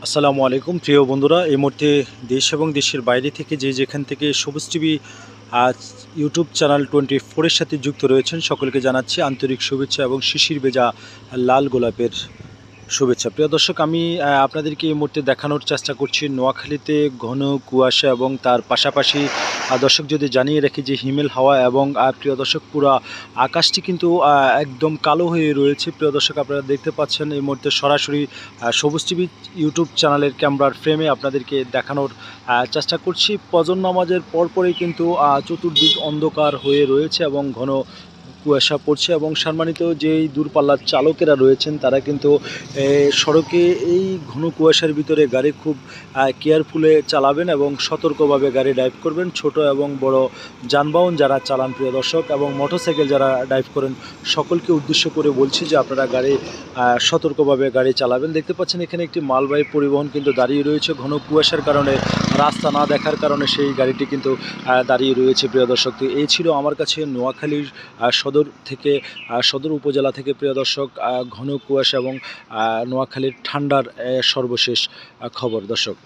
আসসালামু আলাইকুম প্রিয় বন্ধুরা, এই মুহূর্তে দেশ এবং দেশের বাইরে থেকে যেখান থেকে সবুজ টিভি আজ ইউটিউব চ্যানেল 24 এর সাথে যুক্ত রয়েছেন সকলকে জানাচ্ছি আন্তরিক শুভেচ্ছা এবং শিশির ভেজা লাল গোলাপের শুভেচ্ছা। প্রিয় দর্শক, আমি আপনাদেরকে এই মুহূর্তে দেখানোর চেষ্টা করছি নোয়াখালীতে ঘন কুয়াশা এবং তার পাশাপাশি দর্শক যদি জানিয়ে রাখি যে হিমেল হাওয়া এবং প্রিয় দর্শক পুরো আকাশটি কিন্তু একদম কালো হয়ে রয়েছে। প্রিয় দর্শক, আপনারা দেখতে পাচ্ছেন এই মুহূর্তে সরাসরি সবুজ টিভি ইউটিউব চ্যানেলের ক্যামেরার ফ্রেমে আপনাদেরকে দেখানোর চেষ্টা করছি। ফজর নামাজের পরপরই কিন্তু চতুর্দিক অন্ধকার হয়ে রয়েছে এবং ঘন কুয়াশা পড়ছে এবং সম্মানিত যেই দূরপাল্লার চালকেরা রয়েছেন তারা কিন্তু সড়কে এই ঘন কুয়াশার ভিতরে গাড়ি খুব কেয়ারফুলে চালাবেন এবং সতর্কভাবে গাড়ি ড্রাইভ করবেন। ছোট এবং বড় যানবাহন যারা চালান প্রিয় দর্শক, এবং মোটরসাইকেল যারা ড্রাইভ করেন সকলকে উদ্দেশ্য করে বলছি যে আপনারা গাড়ি সতর্কভাবে গাড়ি চালাবেন। দেখতে পাচ্ছেন এখানে একটি মালবাহী পরিবহন কিন্তু দাঁড়িয়ে রয়েছে। ঘন কুয়াশার কারণে রাস্তা না দেখার কারণে সেই গাড়িটি কিন্তু দাঁড়িয়ে রয়েছে প্রিয় দর্শক। তো এই ছিল আমার কাছে নোয়াখালীর সদর উপজেলা থেকে প্রিয় দর্শক ঘন কুয়াশা এবং নোয়াখালীর ঠান্ডার সর্বশেষ খবর দর্শক।